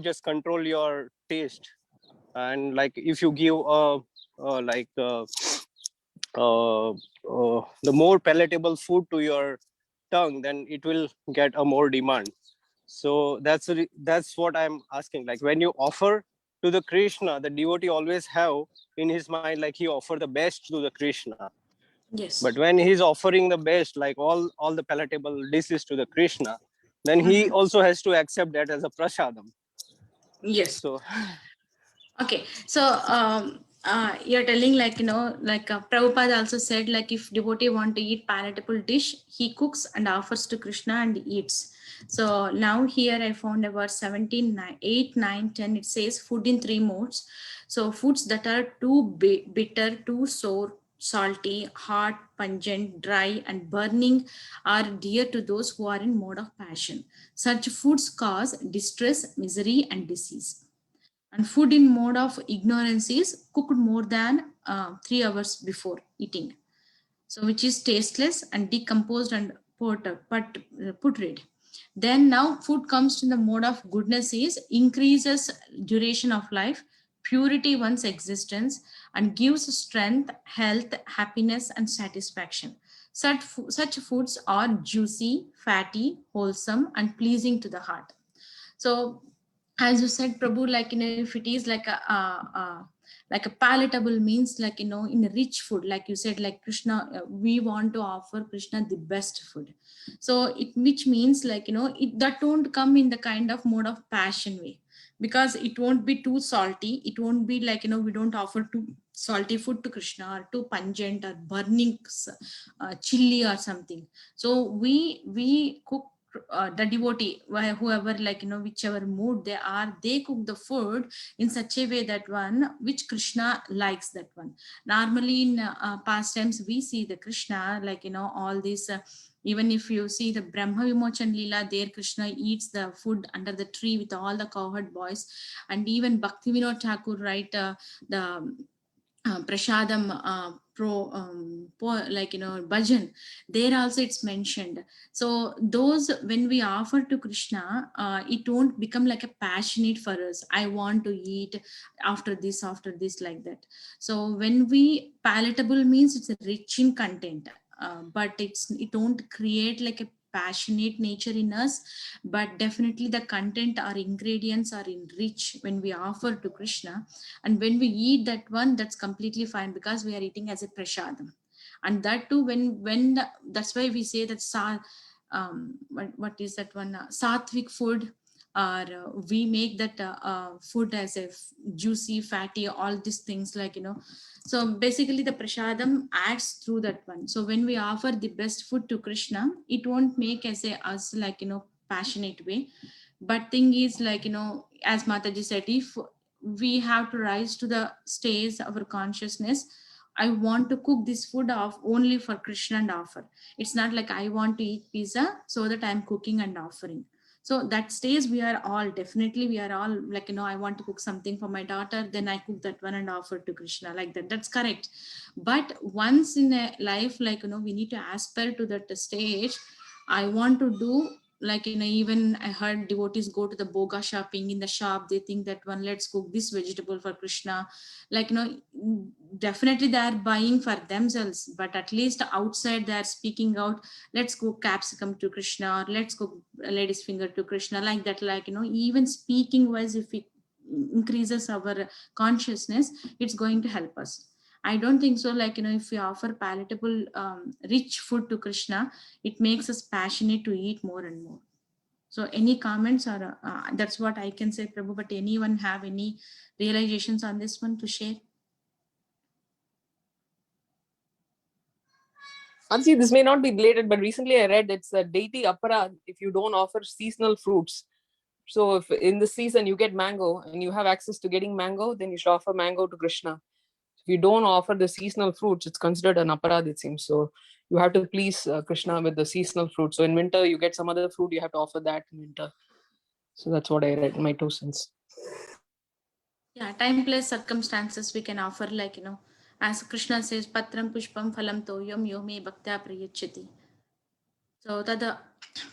just control your taste. And like if you give the more palatable food to your tongue, then it will get a more demand. So that's what I'm asking. Like when you offer to the Krishna, the devotee always have in his mind like he offer the best to the Krishna. Yes. But when he's offering the best, like all the palatable dishes to the Krishna, then he also has to accept that as a prasadam. Yes. So okay. So you're telling like, Prabhupada also said like if devotee want to eat palatable dish, he cooks and offers to Krishna and eats. So now here I found about 17, 8, 9, 10, it says food in 3 modes. So foods that are too bitter, too sour, salty, hot, pungent, dry, and burning are dear to those who are in mode of passion. Such foods cause distress, misery, and disease. And food in mode of ignorance is cooked more than 3 hours before eating. So which is tasteless and decomposed and putrid. Then now food comes to the mode of goodness is increases duration of life, purity one's existence, and gives strength, health, happiness, and satisfaction. Such foods are juicy, fatty, wholesome, and pleasing to the heart. So as you said, Prabhu, like if it is like Like a palatable means like, in a rich food, like you said, like Krishna, we want to offer Krishna the best food. So which means like, that don't come in the kind of mode of passion way, because it won't be too salty. It won't be like, we don't offer too salty food to Krishna, or too pungent or burning chili or something. So we cook, the devotee, whoever, like, whichever mood they are, they cook the food in such a way that one which Krishna likes, that one. Normally in past times we see the Krishna, like, all these even if you see the Brahma Vimochan Leela, there Krishna eats the food under the tree with all the cowherd boys. And even Bhakti Vinod Thakur, right, the prasadam like, bhajan, there also it's mentioned. So those, when we offer to Krishna, it won't become like a passionate for us, I want to eat after this, like that. So when we palatable means it's rich in content, but it don't create like a passionate nature in us, but definitely the content or ingredients are enriched when we offer to Krishna. And when we eat that one, that's completely fine, because we are eating as a prasadam. And that too, that's why we say that what is that one, sattvic food, or we make that food as a juicy, fatty, all these things, like, so basically the prasadam adds through that one. So when we offer the best food to Krishna, it won't make as a us, like, passionate way. But thing is, like, as Mataji said, if we have to rise to the stage of our consciousness, I want to cook this food of only for Krishna and offer. It's not like I want to eat pizza so that I'm cooking and offering. So that stage we are all, definitely we are all, like, I want to cook something for my daughter, then I cook that one and offer to Krishna, like that. That's correct. But once in a life, like, we need to aspire to that stage. I want to do, like, even I heard devotees go to the boga shopping in the shop, they think that one, let's cook this vegetable for Krishna, like, definitely they are buying for themselves, but at least outside they are speaking out, let's cook capsicum to Krishna, or let's cook a lady's finger to Krishna, like that. Like, even speaking wise, if it increases our consciousness, it's going to help us. I don't think so, like, if we offer palatable rich food to Krishna, it makes us passionate to eat more and more. So any comments, or that's what I can say, Prabhu, but anyone have any realizations on this one to share? Honestly, this may not be related, but recently I read it's a deity aparad if you don't offer seasonal fruits. So if in the season you get mango and you have access to getting mango, then you should offer mango to Krishna. If you don't offer the seasonal fruits, it's considered an aparad, it seems. So you have to please Krishna with the seasonal fruit. So in winter, you get some other fruit, you have to offer that in winter. So that's what I read in my 2 cents. Yeah, time, place, circumstances we can offer, like, as Krishna says, Patram Pushpam Phalam Toyam Yome Bhaktya Priyachati. So tada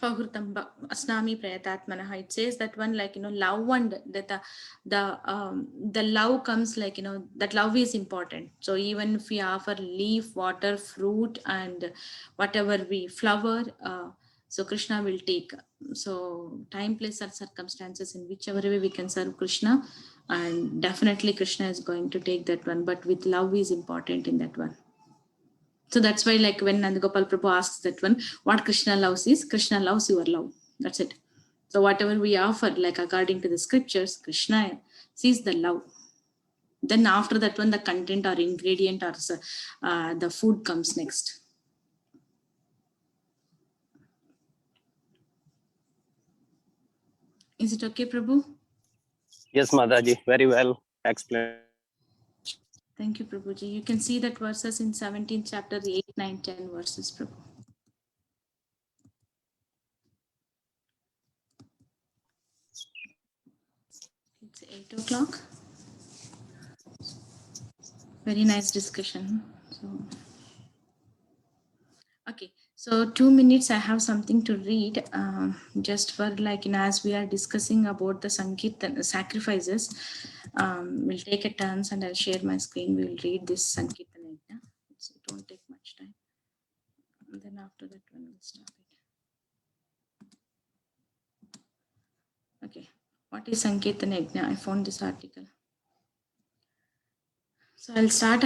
pahurtam asnami prayatatmanaha. It says that one, like, love, and that the love comes, like, that love is important. So even if we offer leaf, water, fruit, and whatever we flower, so Krishna will take. So time, place, or circumstances, in whichever way we can serve Krishna, and definitely Krishna is going to take that one. But with love is important in that one. So that's why, like, when Nandagopal Prabhu asks that one, what Krishna loves is, Krishna loves your love. That's it. So whatever we offer, like according to the scriptures, Krishna sees the love. Then after that one, the content or ingredient or the food comes next. Is it okay, Prabhu? Yes, Mataji, very well explained. Thank you, Prabhuji. You can see that verses in 17th chapter, 8, 9, 10 verses, Prabhu. It's 8 o'clock. Very nice discussion. So, okay. So 2 minutes, I have something to read, just for, like, as we are discussing about the Sankirtan sacrifices, we'll take a turns and I'll share my screen. We'll read this Sankirtan Yajna. So it won't take much time. And then after that one, we'll stop it. Okay. What is Sankirtan Yajna? I found this article. So I'll start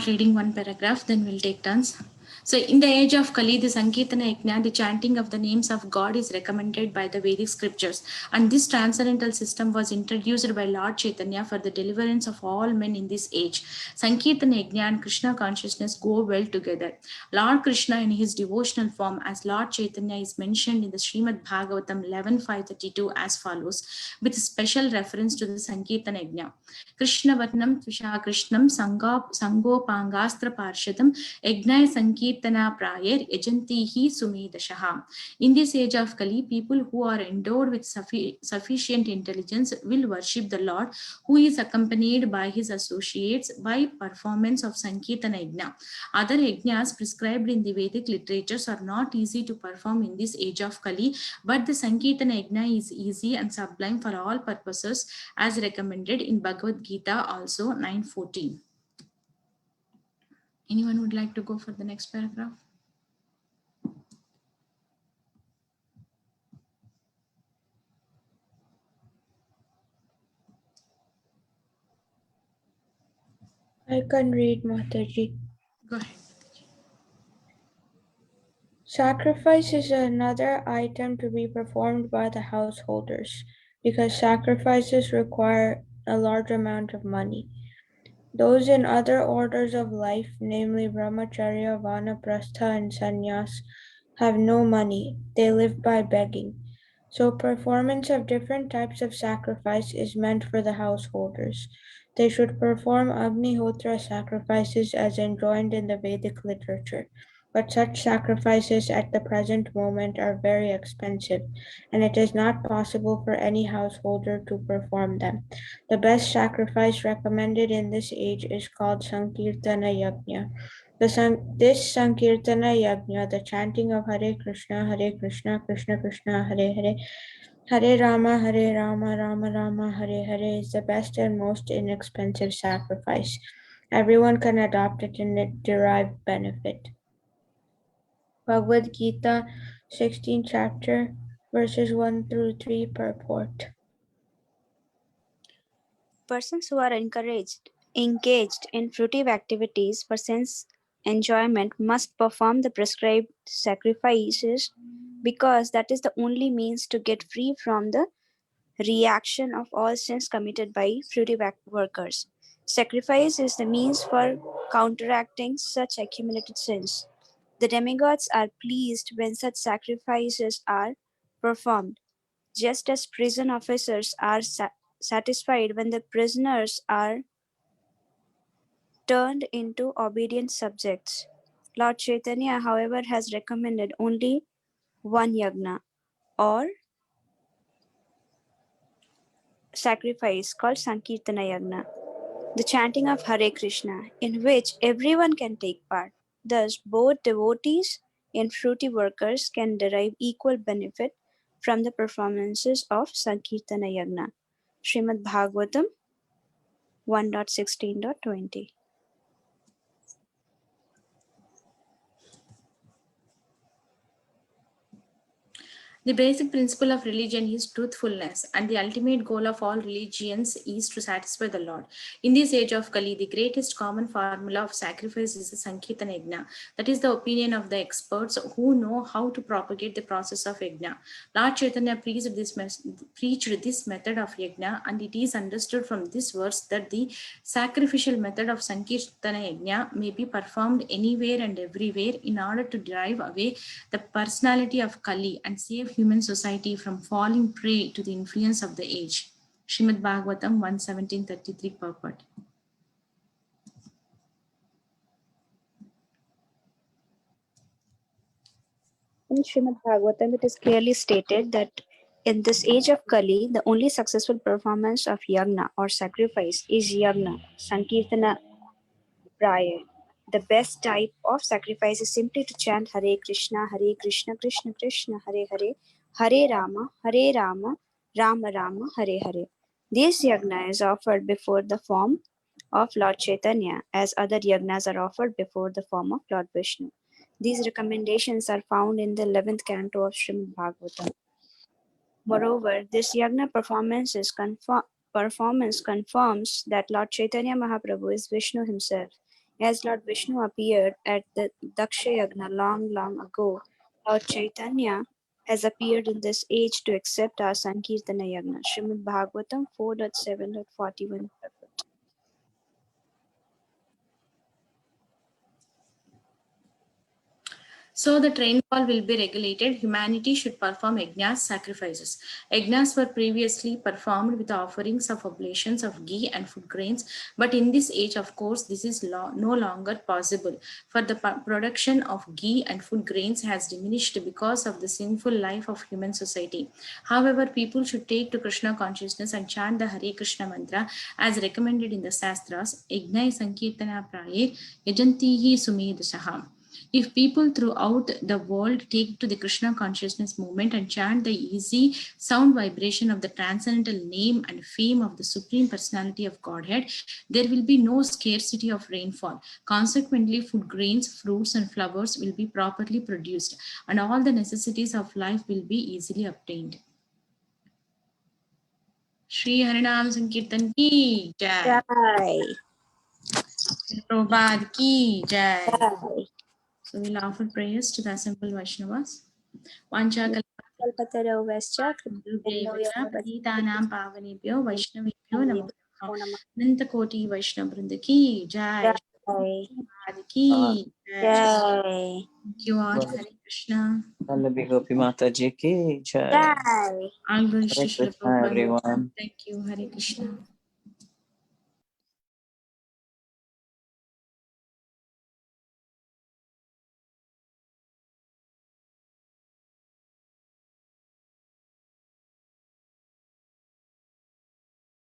reading one paragraph, then we'll take turns. So in the age of Kali, the Sankirtana Yajna, the chanting of the names of God is recommended by the Vedic scriptures. And this transcendental system was introduced by Lord Chaitanya for the deliverance of all men in this age. Sankirtana Yajna and Krishna consciousness go well together. Lord Krishna in his devotional form as Lord Chaitanya is mentioned in the Srimad Bhagavatam 11.532 as follows, with special reference to the Sankirtana Yajna. Krishna Vatnam Tvisha Krishnam Sangopangastra Parshadam Yajnaya Sankirtana Prayer Yajantihi Sumedashaha. In this age of Kali, people who are endowed with sufficient intelligence will worship the Lord, who is accompanied by his associates by performance of Sankirtana Yajna. Other yajnas prescribed in the Vedic literatures are not easy to perform in this age of Kali, but the Sankirtana Yajna is easy and sublime for all purposes as recommended in Bhagavad Gita also 9:14. Anyone would like to go for the next paragraph? I can read, Mataji. Go ahead. Sacrifice is another item to be performed by the householders because sacrifices require a large amount of money. Those in other orders of life, namely Brahmacharya, Vanaprastha, and Sannyas, have no money. They live by begging. So performance of different types of sacrifice is meant for the householders. They should perform Agnihotra sacrifices as enjoined in the Vedic literature. But such sacrifices at the present moment are very expensive, and it is not possible for any householder to perform them. The best sacrifice recommended in this age is called Sankirtana Yajna. This Sankirtana Yajna, the chanting of Hare Krishna, Krishna Krishna, Hare Hare, Hare Rama, Rama Rama, Hare Hare, is the best and most inexpensive sacrifice. Everyone can adopt it and derive benefit. Bhagavad Gita, 16th chapter, verses 1 through 3 purport. Persons who are engaged in fruitive activities for sense enjoyment must perform the prescribed sacrifices because that is the only means to get free from the reaction of all sins committed by fruitive workers. Sacrifice is the means for counteracting such accumulated sins. The demigods are pleased when such sacrifices are performed, just as prison officers are satisfied when the prisoners are turned into obedient subjects. Lord Chaitanya, however, has recommended only one yagna or sacrifice called Sankirtana Yagna, the chanting of Hare Krishna, in which everyone can take part. Thus, both devotees and fruity workers can derive equal benefit from the performances of Sankirtana Yagna. Srimad Bhagavatam 1.16.20. The basic principle of religion is truthfulness, and the ultimate goal of all religions is to satisfy the Lord. In this age of Kali, the greatest common formula of sacrifice is the Sankirtana Yajna. That is the opinion of the experts who know how to propagate the process of Yajna. Lord Chaitanya preached this method of Yajna, and it is understood from this verse that the sacrificial method of Sankirtana Yajna may be performed anywhere and everywhere in order to drive away the personality of Kali and save human society from falling prey to the influence of the age. Srimad Bhagavatam 1:17-33 purport. In Srimad Bhagavatam, it is clearly stated that in this age of Kali, the only successful performance of yagna or sacrifice is yagna, Sankirtana Prayer. The best type of sacrifice is simply to chant Hare Krishna, Krishna Krishna, Hare Hare, Hare Rama, Rama Rama, Hare Hare. This yagna is offered before the form of Lord Chaitanya, as other yagnas are offered before the form of Lord Vishnu. These recommendations are found in the 11th canto of Srimad Bhagavatam. Moreover, this yagna performances performance confirms that Lord Chaitanya Mahaprabhu is Vishnu himself. As Lord Vishnu appeared at the Daksha Yagna long, long ago, Lord Chaitanya has appeared in this age to accept our Sankirtana Yagna. Srimad Bhagavatam 4.7.41. So that rainfall will be regulated, humanity should perform yajnas, sacrifices. Yajnas were previously performed with offerings of oblations of ghee and food grains, but in this age, of course, this is no longer possible, for the production of ghee and food grains has diminished because of the sinful life of human society. However, people should take to Krishna consciousness and chant the Hare Krishna mantra as recommended in the Shastras, Yajnai Sankirtana Praye Yajantihi Sumedasaham. If people throughout the world take to the Krishna consciousness movement and chant the easy sound vibration of the transcendental name and fame of the Supreme Personality of Godhead, there will be no scarcity of rainfall. Consequently, food grains, fruits, and flowers will be properly produced, and all the necessities of life will be easily obtained. Shri Harinam Sankirtan ki jai. Jai. Prabhupada ki jai. Jai. So we'll offer prayers to the assembled Vaishnavas. Vancha Kalpataro Vascha Patitanam Pavanebhyo Vaishnavebhyo Namo Namaha. Nantakoti Vaishnav Vrinda ki jai. Prabhupada ki jai. Jai. Thank you all. Hare Krishna. Vallabi Gopi Mataji ki jai. Jai. All glories to Hare Shri Krishna, Prabhupada. everyone. Thank you. Hare Krishna.